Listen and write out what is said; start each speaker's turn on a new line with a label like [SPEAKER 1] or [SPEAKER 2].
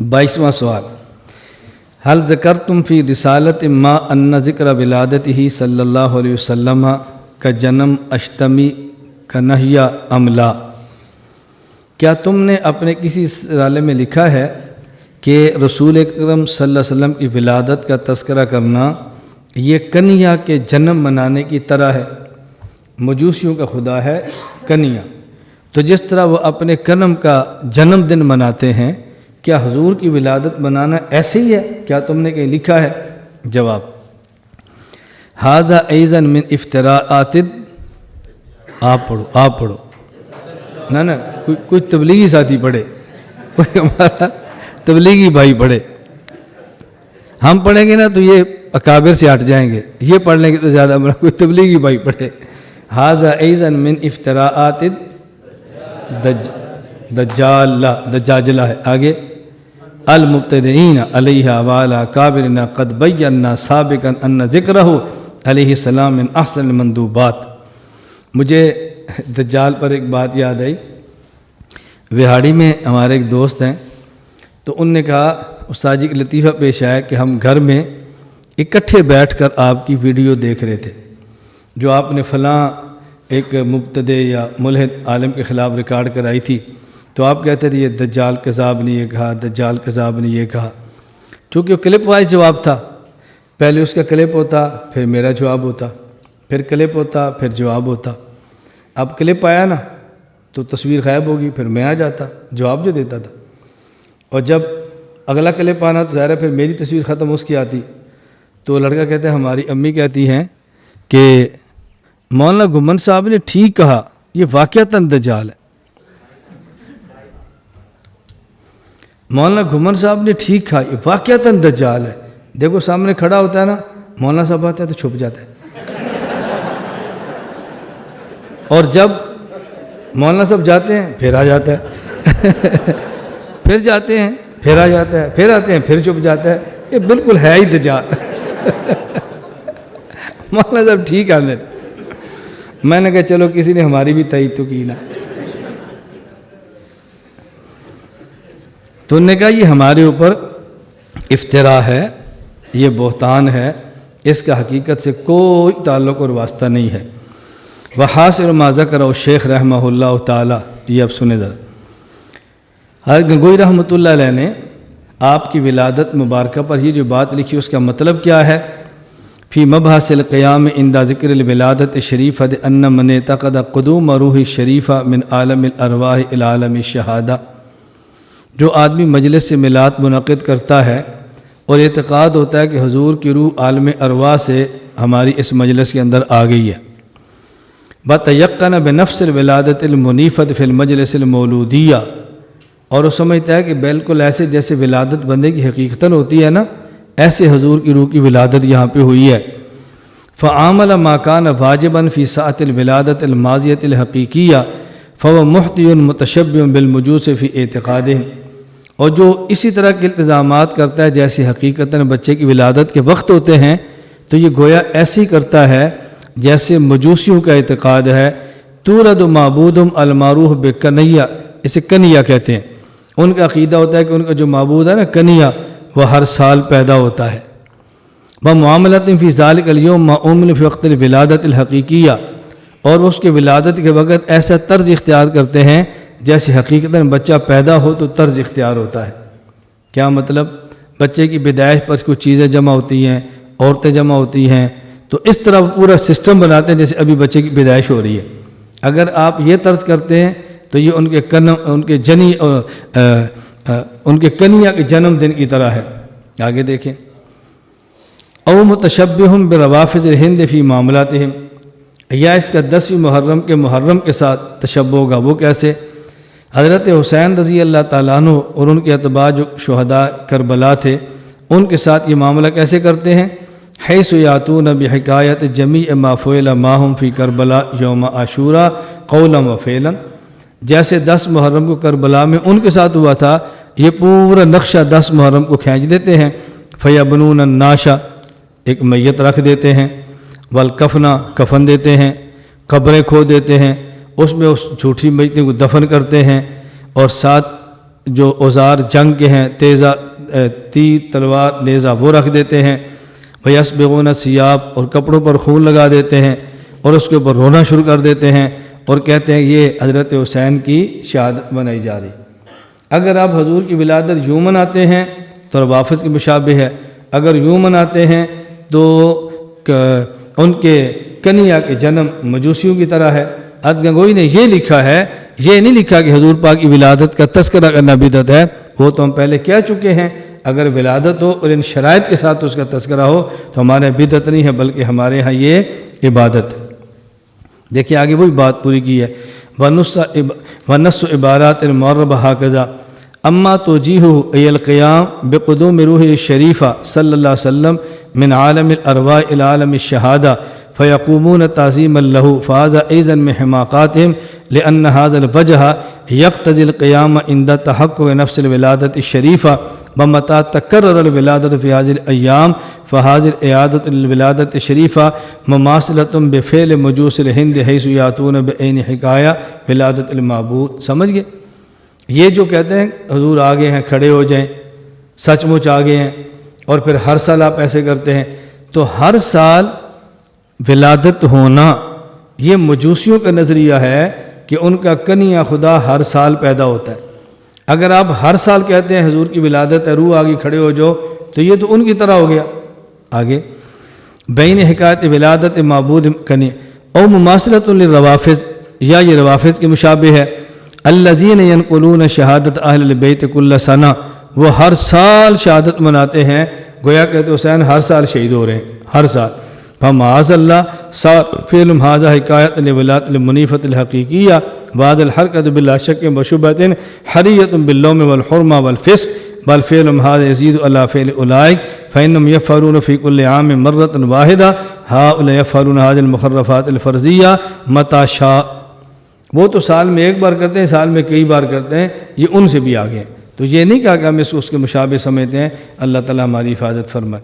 [SPEAKER 1] 22वां सवाल, हल ज़करतुम फ़ी रिसालत मा अन्न ज़िक्र विलादतिही सल्लल्लाहु अलैहि वसल्लम का जन्म अष्टमी का नहिया अमला। क्या तुमने अपने किसी रिसाले में लिखा है कि रसूल अकरम सल्लल्लाहु अलैहि वसल्लम की विलादत का तज़किरा करना ये कन्या के जन्म मनाने की तरह है? मजूसियों का खुदा है कन्या, तो जिस तरह वो अपने कन्म का जन्मदिन मनाते हैं, क्या हुजूर की विलादत मनाना ऐसे ही है? क्या तुमने कहीं लिखा है? जवाब, हादा ऐज़न मिन इफ्तिराआतिद। आप पढ़ो ना कोई तबलीगी साथी पढ़े, कोई हमारा तबलीगी भाई पढ़े। हम पढ़ेंगे ना तो ये अकाबिर से हट जाएंगे, ये पढ़ लेंगे तो ज़्यादा बड़ा, कोई तबलीगी भाई पढ़े। हाजा ऐज़न मिन इफ्तिराआतिद दज्जाजला है। आगे, अल मुब्तदईन अलैहा वाला काबिरना कद बय्यना साबिकन अन्न ज़िक्रहु अलैहि सलाम मिन अहसन मंदूबात। मुझे दज्जाल पर एक बात याद आई। विहाड़ी में हमारे एक दोस्त हैं, तो उनने कहा उस्ताद जी, लतीफ़ा पेश आया कि हम घर में इकट्ठे बैठकर आपकी वीडियो देख रहे थे, जो आपने फ़लाँ एक मुब्तदे या मुल्हिद आलिम के ख़िलाफ़ रिकॉर्ड कराई थी। तो आप कहते थे ये दज्जाल कज़ाब ने ये कहा, दज्जाल कज़ाब ने ये कहा। चूँकि वो क्लिप वाइज जवाब था, पहले उसका क्लिप होता, फिर मेरा जवाब होता, फिर क्लिप होता, फिर जवाब होता। अब क्लिप आया ना तो तस्वीर गायब होगी, फिर मैं आ जाता, जवाब जो देता था। और जब अगला क्लिप आना तो ज़ाहिर है फिर मेरी तस्वीर ख़त्म उसकी आती। तो लड़का कहते हैं हमारी अम्मी कहती हैं कि मौलाना गुम्मन साहब ने ठीक कहा, ये वाक़ियतन दज्जाल है। मौलाना गुम्मन साहब ने ठीक कहा, ये वाक़ियतन दज्जाल है। देखो सामने खड़ा होता है ना, मौलाना साहब आता है तो छुप जाता है, और जब मौलाना साहब जाते हैं फिर आ जाता है फिर जाते हैं फिर आ जाता है, फिर आते हैं फिर छुप जाता है। ये बिल्कुल है ही दज्जाल मौलाना साहब ठीक आने। मैंने कहा चलो किसी ने हमारी भी तईद तो की ना। तो उन्होंने कहा ये हमारे ऊपर इफ्तिरा है, ये बहतान है, इसका हकीकत से कोई ताल्लुक़ और वास्ता नहीं है। वहासिर मा ज़करा शेख रहमहुल्लाह ताला, ये अब सुने ज़रा। हज़रत गंगोई रहमतुल्लाह अलैह ने आपकी विलादत मुबारक पर ये जो बात लिखी उसका मतलब क्या है? फ़ी मबहसिल क़ियाम इंदा ज़िक्रिल विलादत शरीफ़त अन्न मन तक़द क़ुदूम रूह शरीफ़ा मिन आलमिल अरवाह इला आलमिल शहादा। जो आदमी मजलिस से मिलाद मुनक़िद करता है और एतक़ाद होता है कि हुज़ूर की रूह आलम अरवाह से हमारी इस मजलिस के अंदर आ गई है, बतयक्कन बिनफ़्सिल विलादतिल मुनीफ़त फ़िल मजलिसिल मौलूदिया, और वो समझता है कि बिल्कुल ऐसे जैसे विलादत बंदे की हकीकतन होती है ना, ऐसे हुज़ूर की रूह की विलादत यहाँ पे हुई है। फ़आमल माकान वाजिबन फ़ी साअतिल विलादतिल माज़ियतिल हक़ीक़िया फ़व मुहतियुन मुतशब्बिहुन बिलमुजूस फ़ी एतिक़ादिहिम। और जो इसी तरह के इल्तिज़ामात करता है जैसे हकीकतन बच्चे की विलादत के वक्त होते हैं, तो ये गोया ऐसे ही करता है जैसे मजूसियों का एतक़ाद है। तूरद माबूदुम अलमारूह बेकनैया, इसे कनिया कहते हैं। उनका अक़ीदा होता है कि उनका जो माबूद है ना कनिया, वह हर साल पैदा होता है। व मुआमलतिन फ़ी ज़ालिकल यौम माउमिन फ़ी वक़्तिल विलादतिल हक़ीक़िया, और उसके विलादत के वक़्त ऐसा तर्ज इख्तियार करते हैं जैसे हकीकतन बच्चा पैदा हो तो तर्ज इख्तियार होता है। क्या मतलब? बच्चे की पैदाइश पर कुछ चीज़ें जमा होती हैं, औरतें जमा होती हैं, तो इस तरह पूरा सिस्टम बनाते हैं जैसे अभी बच्चे की पैदाइश हो रही है। अगर आप ये तर्ज करते हैं तो ये उनके उनके कनिया के जन्मदिन की तरह है। आगे देखें, औ मुतशब्बिहुम बिरवाफ़िदिल हिंद फ़ी मामलातिहिम, या इसका 10वीं मुहर्रम के साथ तशब्बुह होगा। वो कैसे? हज़रत हुसैन रज़ी अल्लाह ताला अन्हु और उनके अतबा जो शुहदा करबला थे, उनके साथ ये मामला कैसे करते हैं? हैसु यातून बिहिकायत जमीअ मा फ़ुइला माहुम फ़ी करबला यौम आशूरा क़ौलन व फ़ेलन। जैसे 10 मुहर्रम को करबला में उनके साथ हुआ था, ये पूरा नक्शा 10 मुहर्रम को खींच देते हैं। फ़यबनून नाशा, एक मैयत रख देते हैं, वल कफना, कफन देते हैं, कब्रें खो देते हैं, उसमें उस झूठी मैयत को दफन करते हैं, और साथ جو اوزار جنگ کے ہیں، تیر تلوار نیزہ وہ رکھ دیتے ہیں، وَيَسْبِغُونَ الثِّيَابَ اور کپڑوں پر خون لگا دیتے ہیں اور اس کے اوپر رونا شروع کر دیتے ہیں اور کہتے ہیں یہ حضرت حسین کی شہادت منائی جا رہی۔ اگر آپ حضور کی ولادت یوں مناتے ہیں تو روافض کی مشابہ ہے، اگر یوں مناتے ہیں تو ان کے کنیا کے جنم مجوسیوں کی طرح ہے۔ ادگنگوئی نے یہ لکھا ہے، یہ نہیں لکھا کہ حضور پاک کی ولادت کا تذکرہ کرنا بدعت ہے، وہ تو ہم پہلے کہہ چکے ہیں۔ اگر ولادت ہو اور ان شرائط کے ساتھ اس کا تذکرہ ہو تو ہمارے بدعت نہیں ہے بلکہ ہمارے ہاں یہ عبادت ہے۔ دیکھیے آگے وہی بات پوری کی ہے، وَنَصُّ عبارات المعربہ هكذا اما توجیہ ای القیام بقدوم روح الشریفہ صلی اللہ علیہ وسلم من عالم الارواح الى عالم الشہادہ فیقومون تعظیما له فهذا ایضا من حماقاتهم لأن هذا الوجہ یقتضی القیام عند تحقق نفس الولادت الشریفہ ومتى تکرر الولادت فی هذه الایام فهذه اعادۃ الولادت الشریفہ مماثلۃ بفعل مجوس الہند حیث یاتون بعین حکایہ ولادت المعبود۔ سمجھ گئے؟ یہ جو کہتے ہیں حضور آگے ہیں کھڑے ہو جائیں، سچ مچ آگے ہیں اور پھر ہر سال آپ ایسے کرتے ہیں، تو ہر سال ولادت ہونا یہ مجوسیوں کا نظریہ ہے کہ ان کا کنیا خدا ہر سال پیدا ہوتا ہے۔ اگر آپ ہر سال کہتے ہیں حضور کی ولادت ہے، روح آگے کھڑے ہو جاؤ، تو یہ تو ان کی طرح ہو گیا۔ آگے بین حکایت ولادت معبود کنی او مماثلۃ للروافض، یا یہ روافض کے مشابہ ہے، الذین ینقلون شہادت اہل البیت کل سنہ، وہ ہر سال شہادت مناتے ہیں، گویا کہ حسین ہر سال شہید ہو رہے ہیں، ہر سال۔ فمعاذ اللہ صار فعل هذا حکایت لولادت المنیفۃ الحقیقیہ بعد الحرکۃ بلا شک وشبہۃ حریۃ باللوم والحرمہ والفسق بل فعل هذا يزيد على فعل اولئک فانهم يفعلون في كل عام مرۃ واحدہ هؤلاء يفعلون هذه المخرفات الفرضیہ متى شاء۔ وہ تو سال میں ایک بار کرتے ہیں، سال میں کئی بار کرتے ہیں، یہ ان سے بھی آگے ہیں۔ تو یہ نہیں کہا کہ ہم اس کے مشابہ سمجھتے ہیں۔ اللہ تعالیٰ ہماری حفاظت فرمائے۔